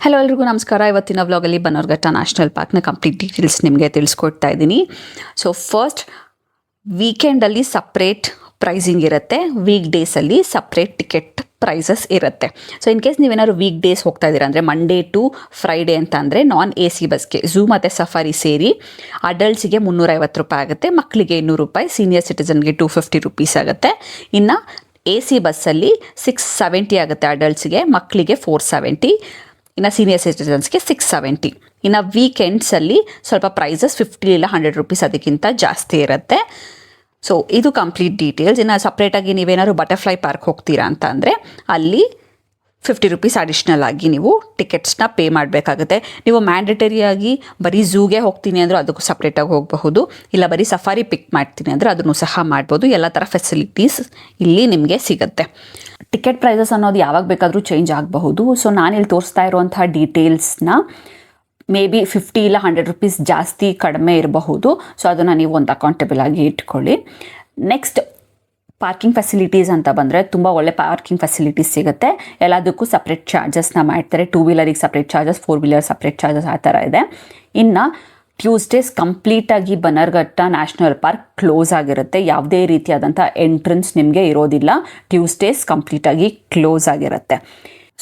Hello ಎಲ್ರಿಗೂ ನಮಸ್ಕಾರ. ಇವತ್ತಿನ ವ್ಲಾಗಲ್ಲಿ ಬನ್ನರ್ಘಟ್ಟ ನ್ಯಾಷನಲ್ ಪಾರ್ಕ್ನ ಕಂಪ್ಲೀಟ್ ಡೀಟೇಲ್ಸ್ ನಿಮಗೆ ತಿಳಿಸ್ಕೊಡ್ತಾ ಇದ್ದೀನಿ. ಸೊ ಫಸ್ಟ್, ವೀಕೆಂಡಲ್ಲಿ ಸಪ್ರೇಟ್ ಪ್ರೈಸಿಂಗ್ ಇರುತ್ತೆ, ವೀಕ್ ಡೇಸಲ್ಲಿ ಸಪ್ರೇಟ್ ಟಿಕೆಟ್ ಪ್ರೈಸಸ್ ಇರುತ್ತೆ. ಸೊ ಇನ್ ಕೇಸ್ ನೀವೇನಾದ್ರು ವೀಕ್ ಡೇಸ್ ಹೋಗ್ತಾ ಇದ್ದೀರಾ ಅಂದರೆ ಮಂಡೇ ಟು ಫ್ರೈಡೇ ಅಂತ ಅಂದರೆ ನಾನ್ AC ಬಸ್ಗೆ ಝೂ ಮತ್ತು ಸಫಾರಿ ಸೇರಿ ಅಡಲ್ಟ್ಸಿಗೆ 350 ರೂಪಾಯಿ ಆಗುತ್ತೆ, ಮಕ್ಕಳಿಗೆ 200 ರೂಪಾಯಿ, ಸೀನಿಯರ್ ಸಿಟಿಸನ್ಗೆ 250 ರುಪೀಸ್ ಆಗುತ್ತೆ. ಇನ್ನು AC ಬಸ್ಸಲ್ಲಿ 670 ಆಗುತ್ತೆ ಅಡಲ್ಟ್ಸ್ಗೆ, ಮಕ್ಕಳಿಗೆ 470, ಇನ್ನು ಸೀನಿಯರ್ ಸಿಟಿಸನ್ಸ್ಗೆ 670. ಇನ್ನು ವೀಕೆಂಡ್ಸಲ್ಲಿ ಸ್ವಲ್ಪ ಪ್ರೈಸಸ್ 50 ಇಲ್ಲ 100 ರುಪೀಸ್ ಅದಕ್ಕಿಂತ ಜಾಸ್ತಿ ಇರುತ್ತೆ. ಸೊ ಇದು ಕಂಪ್ಲೀಟ್ ಡೀಟೇಲ್ಸ್. ಇನ್ನು ಸಪ್ರೇಟಾಗಿ ನೀವೇನಾದ್ರು ಬಟರ್ಫ್ಲೈ ಪಾರ್ಕ್ ಹೋಗ್ತೀರಾ ಅಂತ ಅಂದರೆ ಅಲ್ಲಿ 50 ರುಪೀಸ್ ಅಡಿಷ್ನಲ್ ಆಗಿ ನೀವು ಟಿಕೆಟ್ಸ್ನ ಪೇ ಮಾಡಬೇಕಾಗುತ್ತೆ. ನೀವು ಮ್ಯಾಂಡೇಟರಿಯಾಗಿ ಬರೀ ಝೂಗೆ ಹೋಗ್ತೀನಿ ಅಂದರೆ ಅದಕ್ಕೂ ಸಪ್ರೇಟಾಗಿ ಹೋಗಬಹುದು, ಇಲ್ಲ ಬರೀ ಸಫಾರಿ ಪಿಕ್ ಮಾಡ್ತೀನಿ ಅಂದರೆ ಅದನ್ನು ಸಹ ಮಾಡ್ಬೋದು. ಎಲ್ಲ ಥರ ಫೆಸಿಲಿಟೀಸ್ ಇಲ್ಲಿ ನಿಮಗೆ ಸಿಗುತ್ತೆ. ಟಿಕೆಟ್ ಪ್ರೈಸಸ್ ಅನ್ನೋದು ಯಾವಾಗ ಬೇಕಾದರೂ ಚೇಂಜ್ ಆಗಬಹುದು. ಸೊ ನಾನಿಲ್ಲಿ ತೋರಿಸ್ತಾ ಇರುವಂಥ ಡೀಟೇಲ್ಸ್ನ ಮೇ ಬಿ 50 ಇಲ್ಲ 100 ರುಪೀಸ್ ಜಾಸ್ತಿ ಕಡಿಮೆ ಇರಬಹುದು. ಸೊ ಅದನ್ನು ನೀವು ಒಂದು ಅಕೌಂಟೇಬಲ್ ಆಗಿ ಇಟ್ಕೊಳ್ಳಿ. ನೆಕ್ಸ್ಟ್, ಪಾರ್ಕಿಂಗ್ ಫೆಸಿಲಿಟೀಸ್ ಅಂತ ಬಂದರೆ ತುಂಬ ಒಳ್ಳೆ ಪಾರ್ಕಿಂಗ್ ಫೆಸಿಲಿಟೀಸ್ ಸಿಗುತ್ತೆ. ಎಲ್ಲದಕ್ಕೂ ಸಪ್ರೇಟ್ ಚಾರ್ಜಸ್ನ ಮಾಡ್ತಾರೆ. 2 ವೀಲರಿಗೆ separate charges, 4 wheeler separate charges ಆ ಥರ ಇದೆ. ಇನ್ನು ಟ್ಯೂಸ್ಡೇಸ್ ಕಂಪ್ಲೀಟಾಗಿ ಬನ್ನರ್ಘಟ್ಟ ನ್ಯಾಷನಲ್ ಪಾರ್ಕ್ ಕ್ಲೋಸ್ ಆಗಿರುತ್ತೆ. ಯಾವುದೇ ರೀತಿಯಾದಂಥ ಎಂಟ್ರೆನ್ಸ್ ನಿಮಗೆ ಇರೋದಿಲ್ಲ. ಟ್ಯೂಸ್ಡೇಸ್ ಕಂಪ್ಲೀಟಾಗಿ ಕ್ಲೋಸ್ ಆಗಿರುತ್ತೆ.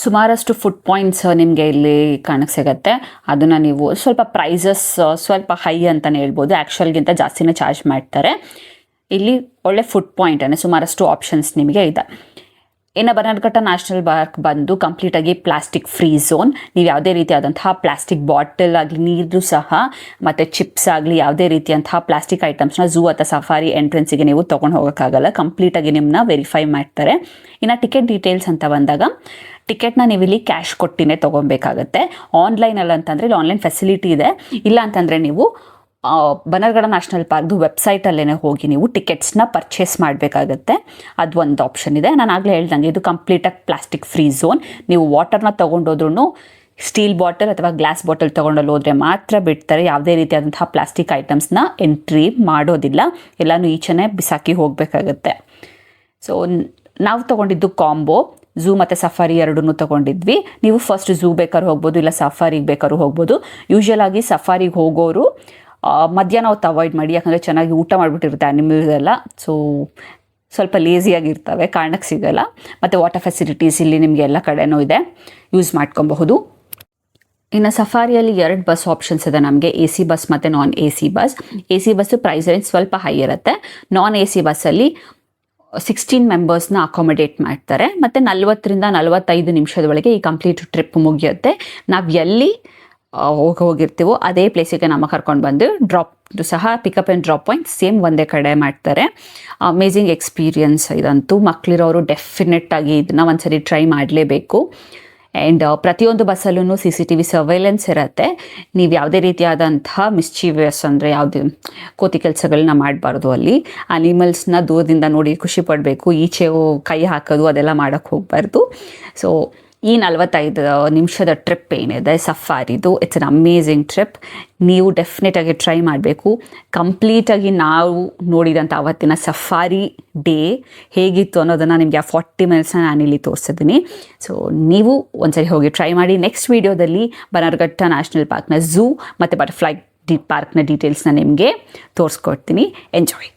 ಸುಮಾರಷ್ಟು ಫುಡ್ ಪಾಯಿಂಟ್ಸ್ ನಿಮಗೆ ಇಲ್ಲಿ ಕಾಣಕ್ಕೆ ಸಿಗುತ್ತೆ. ಅದನ್ನು ನೀವು ಸ್ವಲ್ಪ ಪ್ರೈಸಸ್ ಸ್ವಲ್ಪ ಹೈ ಅಂತಲೇ ಹೇಳ್ಬೋದು, ಆ್ಯಕ್ಚುಲ್ಗಿಂತ ಜಾಸ್ತಿನೇ ಚಾರ್ಜ್ ಮಾಡ್ತಾರೆ. ಇಲ್ಲಿ ಒಳ್ಳೆ ಫುಡ್ ಪಾಯಿಂಟ್ ಅಂದರೆ ಸುಮಾರಷ್ಟು ಆಪ್ಷನ್ಸ್ ನಿಮಗೆ ಇದೆ. ಇನ್ನು ಬನ್ನರ್ಘಟ್ಟ ನ್ಯಾಷನಲ್ ಪಾರ್ಕ್ ಬಂದು ಕಂಪ್ಲೀಟಾಗಿ ಪ್ಲಾಸ್ಟಿಕ್ ಫ್ರೀ ಝೋನ್. ನೀವು ಯಾವುದೇ ರೀತಿಯಾದಂತಹ ಪ್ಲಾಸ್ಟಿಕ್ ಬಾಟಲ್ ಆಗಲಿ, ನೀರು ಸಹ ಮತ್ತು ಚಿಪ್ಸ್ ಆಗಲಿ ಯಾವುದೇ ರೀತಿಯಂತಹ ಪ್ಲಾಸ್ಟಿಕ್ ಐಟಮ್ಸ್ನ ಝೂ ಅಥವಾ ಸಫಾರಿ ಎಂಟ್ರೆನ್ಸಿಗೆ ನೀವು ತೊಗೊಂಡು ಹೋಗೋಕ್ಕಾಗಲ್ಲ. ಕಂಪ್ಲೀಟಾಗಿ ನಿಮ್ಮನ್ನ ವೆರಿಫೈ ಮಾಡ್ತಾರೆ. ಇನ್ನು ಟಿಕೆಟ್ ಡೀಟೇಲ್ಸ್ ಅಂತ ಬಂದಾಗ ಟಿಕೆಟ್ನ ನೀವು ಇಲ್ಲಿ ಕ್ಯಾಶ್ ಕೊಟ್ಟಿನೇ ತೊಗೊಬೇಕಾಗತ್ತೆ. ಆನ್ಲೈನಲ್ಲಿ ಅಂತಂದರೆ ಇಲ್ಲಿ ಆನ್ಲೈನ್ ಫೆಸಿಲಿಟಿ ಇದೆ. ಇಲ್ಲ ಅಂತಂದರೆ ನೀವು ಬನ್ನರ್ಘಟ್ಟ ನ್ಯಾಷನಲ್ ಪಾರ್ಕ್ದು ವೆಬ್ಸೈಟಲ್ಲೇ ಹೋಗಿ ನೀವು ಟಿಕೆಟ್ಸ್ನ ಪರ್ಚೇಸ್ ಮಾಡಬೇಕಾಗತ್ತೆ. ಅದು ಒಂದು ಆಪ್ಷನ್ ಇದೆ. ನಾನು ಆಗಲೇ ಹೇಳ್ದಂಗೆ ಇದು ಕಂಪ್ಲೀಟಾಗಿ ಪ್ಲಾಸ್ಟಿಕ್ ಫ್ರೀ ಝೋನ್. ನೀವು ವಾಟರ್ನ ತೊಗೊಂಡೋದ್ರೂ ಸ್ಟೀಲ್ ಬಾಟಲ್ ಅಥವಾ ಗ್ಲಾಸ್ ಬಾಟಲ್ ತೊಗೊಂಡಲ್ಲಿ ಹೋದರೆ ಮಾತ್ರ ಬಿಡ್ತಾರೆ. ಯಾವುದೇ ರೀತಿಯಾದಂತಹ ಪ್ಲಾಸ್ಟಿಕ್ ಐಟಮ್ಸ್ನ ಎಂಟ್ರಿ ಮಾಡೋದಿಲ್ಲ. ಎಲ್ಲನೂ ಈಚೆನೇ ಬಿಸಾಕಿ ಹೋಗಬೇಕಾಗತ್ತೆ. ಸೊ ನಾವು ತೊಗೊಂಡಿದ್ದು ಕಾಂಬೋ ಝೂ ಮತ್ತು ಸಫಾರಿ ಎರಡನ್ನೂ ತೊಗೊಂಡಿದ್ವಿ. ನೀವು ಫಸ್ಟ್ ಝೂ ಬೇಕಾದ್ರೂ ಹೋಗ್ಬೋದು, ಇಲ್ಲ ಸಫಾರಿಗೆ ಬೇಕಾದ್ರೂ ಹೋಗ್ಬೋದು. ಯೂಶ್ವಲ್ ಆಗಿ ಸಫಾರಿಗೆ ಹೋಗೋರು ಮಧ್ಯಾಹ್ನ ಹೊತ್ತು ಅವಾಯ್ಡ್ ಮಾಡಿ, ಯಾಕಂದರೆ ಚೆನ್ನಾಗಿ ಊಟ ಮಾಡಿಬಿಟ್ಟಿರುತ್ತೆ ಅನಿಮಲ್ಸ್ ಎಲ್ಲ. ಸೊ ಸ್ವಲ್ಪ ಲೇಸಿಯಾಗಿರ್ತವೆ, ಕಾರಣಕ್ಕೆ ಸಿಗೋಲ್ಲ. ಮತ್ತು ವಾಟರ್ ಫೆಸಿಲಿಟೀಸ್ ಇಲ್ಲಿ ನಿಮಗೆ ಎಲ್ಲ ಕಡೆನೂ ಇದೆ, ಯೂಸ್ ಮಾಡ್ಕೊಬಹುದು. ಇನ್ನು ಸಫಾರಿಯಲ್ಲಿ 2 ಬಸ್ ಆಪ್ಷನ್ಸ್ ಇದೆ ನಮಗೆ, AC ಬಸ್ ಮತ್ತು non AC bus. AC bus price range ಸ್ವಲ್ಪ ಹೈ ಇರುತ್ತೆ. ನಾನ್ AC ಬಸ್ಸಲ್ಲಿ 16 ಮೆಂಬರ್ಸ್ನ ಅಕಾಮಡೇಟ್ ಮಾಡ್ತಾರೆ. ಮತ್ತು 40 ರಿಂದ 45 ನಿಮಿಷದ ಒಳಗೆ ಈ ಕಂಪ್ಲೀಟ್ ಟ್ರಿಪ್ ಮುಗಿಯುತ್ತೆ. ನಾವು ಎಲ್ಲಿ ಹೋಗಿರ್ತೀವೋ ಅದೇ ಪ್ಲೇಸಿಗೆ ನಮ್ಮ ಕರ್ಕೊಂಡು ಬಂದು ಡ್ರಾಪ್ ಸಹ pickup and drop point same ಒಂದೇ ಕಡೆ ಮಾಡ್ತಾರೆ. ಅಮೇಝಿಂಗ್ ಎಕ್ಸ್ಪೀರಿಯನ್ಸ್ ಇದಂತೂ. ಮಕ್ಕಳಿರೋರು ಡೆಫಿನೆಟ್ಟಾಗಿ ಇದನ್ನು ಒಂದ್ಸರಿ ಟ್ರೈ ಮಾಡಲೇಬೇಕು. ಆ್ಯಂಡ್ ಪ್ರತಿಯೊಂದು ಬಸ್ಸಲ್ಲೂ CCTV ಸರ್ವೈಲೆನ್ಸ್ ಇರುತ್ತೆ. ನೀವು ಯಾವುದೇ ರೀತಿಯಾದಂತಹ ಮಿಸ್ಚೀವಿಯಸ್ ಅಂದರೆ ಯಾವುದೇ ಕೋತಿ ಕೆಲಸಗಳನ್ನ ಮಾಡಬಾರ್ದು. ಅಲ್ಲಿ ಅನಿಮಲ್ಸ್ನ ದೂರದಿಂದ ನೋಡಿ ಖುಷಿ ಪಡಬೇಕು, ಈಚೆ ಕೈ ಹಾಕೋದು ಅದೆಲ್ಲ ಮಾಡೋಕ್ಕೆ ಹೋಗಬಾರ್ದು. ಸೊ ಈ 45 ನಿಮಿಷದ ಟ್ರಿಪ್ ಏನಿದೆ ಸಫಾರಿದು, ಇಟ್ಸ್ ಅನ್ ಅಮೇಝಿಂಗ್ ಟ್ರಿಪ್. ನೀವು ಡೆಫಿನೆಟಾಗಿ ಟ್ರೈ ಮಾಡಬೇಕು. ಕಂಪ್ಲೀಟಾಗಿ ನಾವು ನೋಡಿದಂಥ ಅವತ್ತಿನ ಸಫಾರಿ ಡೇ ಹೇಗಿತ್ತು ಅನ್ನೋದನ್ನು ನಿಮಗೆ ಆ 40 ಮಿನಿಟ್ಸ್ನ ನಾನಿಲ್ಲಿ ತೋರಿಸಿದ್ದೀನಿ. ಸೊ ನೀವು ಒಂದ್ಸರಿ ಹೋಗಿ ಟ್ರೈ ಮಾಡಿ. ನೆಕ್ಸ್ಟ್ ವೀಡಿಯೋದಲ್ಲಿ ಬನ್ನರ್ಘಟ್ಟ ನ್ಯಾಷನಲ್ ಪಾರ್ಕ್ನ ಝೂ ಮತ್ತು ಬಟರ್ಫ್ಲೈ ಪಾರ್ಕ್ನ ಡೀಟೇಲ್ಸ್ನ ನಿಮಗೆ ತೋರಿಸ್ಕೊಡ್ತೀನಿ. ಎಂಜಾಯ್.